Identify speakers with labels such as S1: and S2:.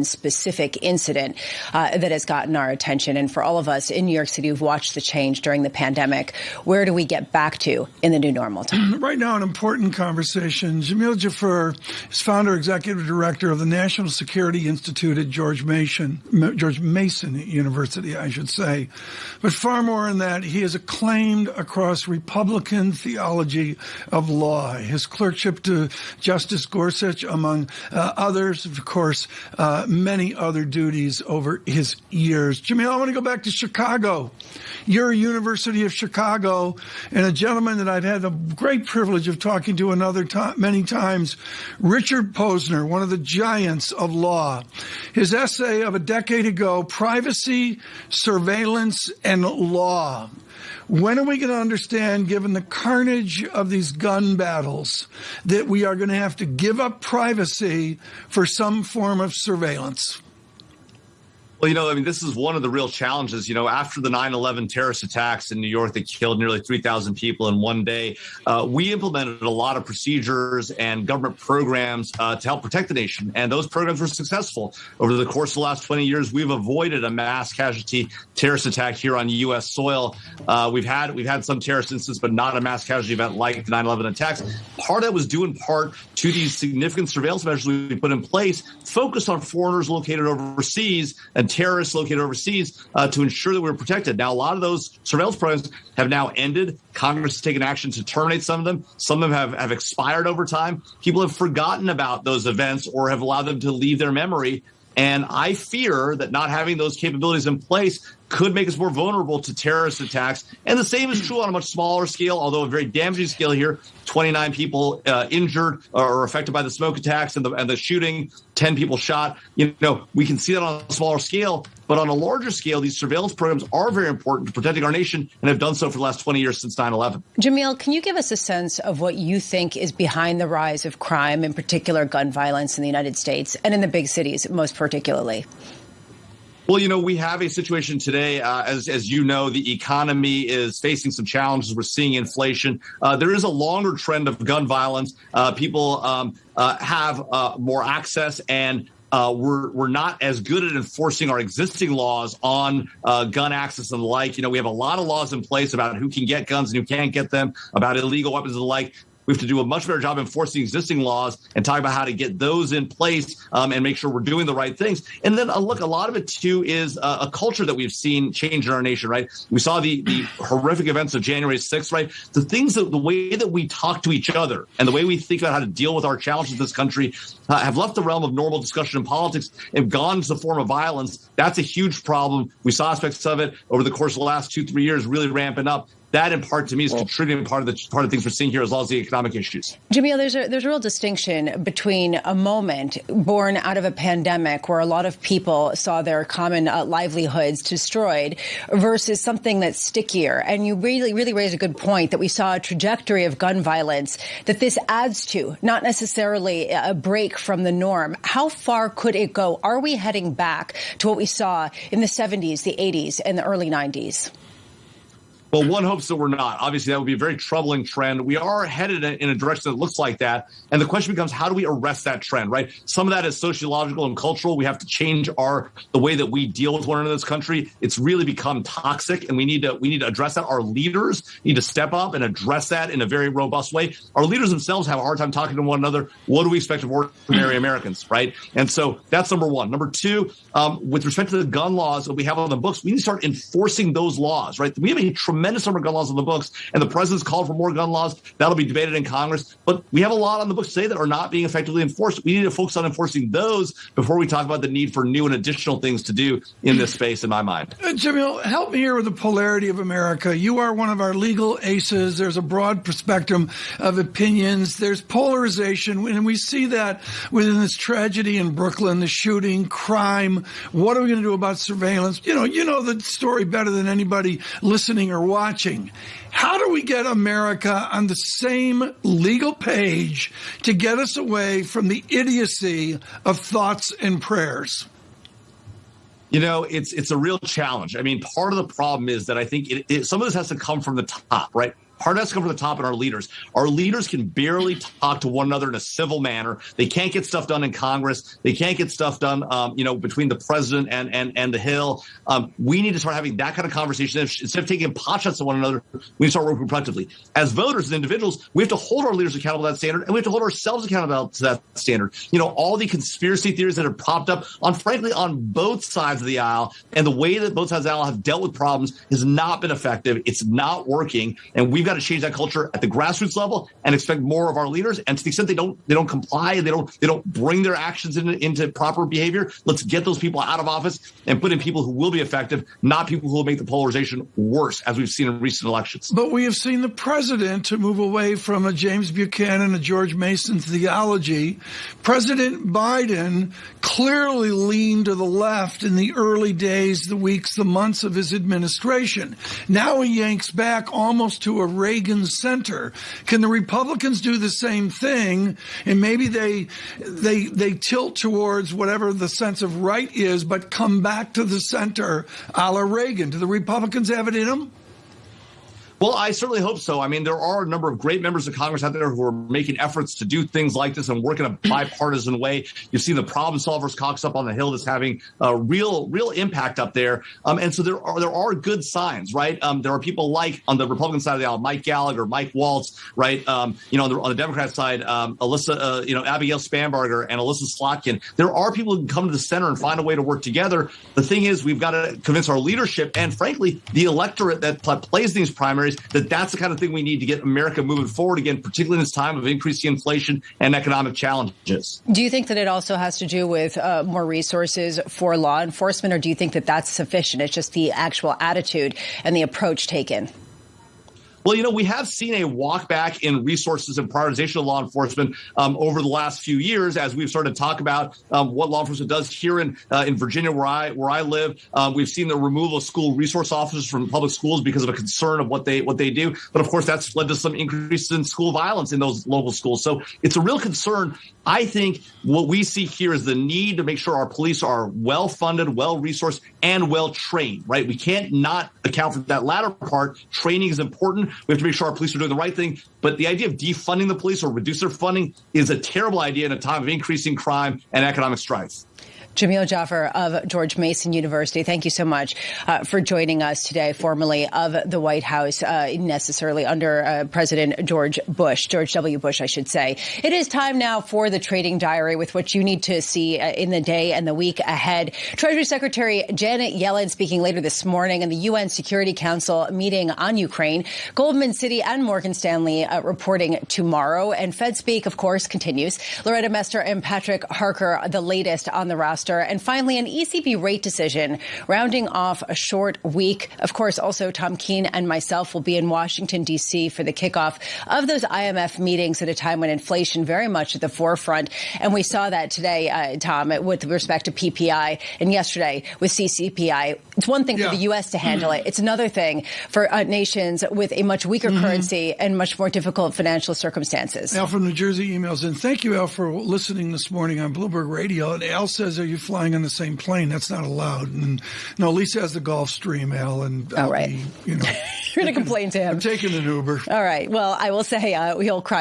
S1: specific incident that has gotten our attention. And for all of us in New York City who've watched the change during the pandemic, where do we get back to in the new normal time?
S2: Right now, an important conversation. Jamil Jaffer is founder, executive director of the National Security Institute at George Mason University, I should say. But far more than that, he is acclaimed across Republican theology of law. His clerkship to Justice Gorsuch, among others, of course, many other duties over his years. Jamil, I want to go back to Chicago. You're University of Chicago, and a gentleman that I've had the great privilege of talking to many times, Richard Posner, one of the giants of law. His essay of a decade ago, Privacy, Surveillance, and Law. When are we going to understand, given the carnage of these gun battles, that we are going to have to give up privacy for some form of surveillance?
S3: Well, this is one of the real challenges. After the 9/11 terrorist attacks in New York that killed nearly 3,000 people in one day, we implemented a lot of procedures and government programs to help protect the nation. And those programs were successful. Over the course of the last 20 years, we've avoided a mass casualty terrorist attack here on U.S. soil. We've had some terrorist incidents, but not a mass casualty event like the 9/11 attacks. Part of that was due in part to these significant surveillance measures we put in place, focused on foreigners located overseas and terrorists located overseas to ensure that we were protected. Now, a lot of those surveillance programs have now ended. Congress has taken action to terminate some of them. Some of them have expired over time. People have forgotten about those events or have allowed them to leave their memory. And I fear that not having those capabilities in place could make us more vulnerable to terrorist attacks. And the same is true on a much smaller scale, although a very damaging scale here. 29 people injured or affected by the smoke attacks and the shooting, 10 people shot. We can see that on a smaller scale. But on a larger scale, these surveillance programs are very important to protecting our nation and have done so for the last 20 years since 9/11.
S1: Jamil, can you give us a sense of what you think is behind the rise of crime, in particular gun violence in the United States and in the big cities most particularly?
S3: Well, we have a situation today, as you know, the economy is facing some challenges. We're seeing inflation. There is a longer trend of gun violence. People have more access, and we're not as good at enforcing our existing laws on gun access and the like. We have a lot of laws in place about who can get guns and who can't get them, about illegal weapons and the like. We have to do a much better job enforcing existing laws and talk about how to get those in place and make sure we're doing the right things. And then, look, a lot of it, too, is a culture that we've seen change in our nation, right? We saw the horrific events of January 6th, right? The way that we talk to each other and the way we think about how to deal with our challenges in this country have left the realm of normal discussion in politics and gone to the form of violence. That's a huge problem. We saw aspects of it over the course of the last 2-3 years really ramping up. That, in part, to me, is contributing part of the things we're seeing here, as well as the economic issues.
S1: Jamil, there's a real distinction between a moment born out of a pandemic where a lot of people saw their common livelihoods destroyed versus something that's stickier. And you really raise a good point that we saw a trajectory of gun violence that this adds to, not necessarily a break from the norm. How far could it go? Are we heading back to what we saw in the 70s, the 80s, and the early 90s?
S3: Well, one hopes that we're not. Obviously, that would be a very troubling trend. We are headed in a direction that looks like that. And the question becomes, how do we arrest that trend, right? Some of that is sociological and cultural. We have to change the way that we deal with one another in this country. It's really become toxic, and we need to address that. Our leaders need to step up and address that in a very robust way. Our leaders themselves have a hard time talking to one another. What do we expect of ordinary Americans, right? And so that's number one. Number two, with respect to the gun laws that we have on the books, we need to start enforcing those laws, right? We have a tremendous number of gun laws on the books, and the president's called for more gun laws. That'll be debated in Congress. But we have a lot on the books today that are not being effectively enforced. We need to focus on enforcing those before we talk about the need for new and additional things to do in this space, in my mind.
S2: Jamil, help me here with the Polarity of America. You are one of our legal aces. There's a broad spectrum of opinions. There's polarization, and we see that within this tragedy in Brooklyn, the shooting, crime. What are we going to do about surveillance? You know the story better than anybody listening or watching. How do we get America on the same legal page to get us away from the idiocy of thoughts and prayers?
S3: It's a real challenge. I mean, part of the problem is that I think some of this has to come from the top, right? Part has to come from the top and our leaders. Our leaders can barely talk to one another in a civil manner. They can't get stuff done in Congress. They can't get stuff done, between the president and the Hill. We need to start having that kind of conversation. Instead of taking potshots at one another, we need to start working productively. As voters and individuals, we have to hold our leaders accountable to that standard, and we have to hold ourselves accountable to that standard. All the conspiracy theories that have popped up frankly, on both sides of the aisle, and the way that both sides of the aisle have dealt with problems has not been effective. It's not working, and we've got to change that culture at the grassroots level and expect more of our leaders. And to the extent they don't comply and they don't bring their actions into proper behavior, let's get those people out of office and put in people who will be effective, not people who will make the polarization worse, as we've seen in recent elections.
S2: But we have seen the president to move away from a James Buchanan, a George Mason theology. President Biden clearly leaned to the left in the early days, the weeks, the months of his administration. Now he yanks back almost to a Reagan center. Can the Republicans do the same thing? And maybe they tilt towards whatever the sense of right is, but come back to the center a la Reagan. Do the Republicans have it in them?
S3: Well, I certainly hope so. I mean, there are a number of great members of Congress out there who are making efforts to do things like this and work in a bipartisan way. You've seen the Problem Solvers Caucus up on the Hill that's having a real impact up there. And so there are good signs, right? There are people like on the Republican side of the aisle, Mike Gallagher, Mike Waltz, right? On the Democrat side, Abigail Spanberger and Alyssa Slotkin. There are people who can come to the center and find a way to work together. The thing is, we've got to convince our leadership and, frankly, the electorate that plays these primaries that's the kind of thing we need to get America moving forward again, particularly in this time of increasing inflation and economic challenges.
S1: Do you think that it also has to do with more resources for law enforcement, or do you think that that's sufficient? It's just the actual attitude and the approach taken?
S3: Well, we have seen a walk back in resources and prioritization of law enforcement over the last few years, as we've started to talk about what law enforcement does here in Virginia, where I live. We've seen the removal of school resource officers from public schools because of a concern of what they do. But of course, that's led to some increases in school violence in those local schools. So it's a real concern. I think what we see here is the need to make sure our police are well-funded, well-resourced, and well-trained, right? We can't not account for that latter part. Training is important. We have to make sure our police are doing the right thing. But the idea of defunding the police or reduce their funding is a terrible idea in a time of increasing crime and economic strife.
S1: Jamil Jaffer of George Mason University, thank you so much for joining us today, formerly of the White House, necessarily under President George W. Bush, I should say. It is time now for the Trading Diary with what you need to see in the day and the week ahead. Treasury Secretary Janet Yellen speaking later this morning in the UN Security Council meeting on Ukraine. Goldman City and Morgan Stanley reporting tomorrow. And FedSpeak, of course, continues. Loretta Mester and Patrick Harker, the latest on the roster. And finally, an ECB rate decision rounding off a short week. Of course, also Tom Keene and myself will be in Washington, D.C. for the kickoff of those IMF meetings at a time when inflation very much at the forefront. And we saw that today, Tom, with respect to PPI and yesterday with CCPI. It's one thing for the U.S. to handle it. It's another thing for nations with a much weaker currency and much more difficult financial circumstances.
S2: Al from New Jersey emails in. Thank you, Al, for listening this morning on Bloomberg Radio. And Al says, are you flying on the same plane? That's not allowed. And no, Lisa has the Gulfstream, Al. And
S1: all right.
S2: you're
S1: going to complain to him.
S2: I'm taking an Uber.
S1: All right. Well, I will say he'll cry.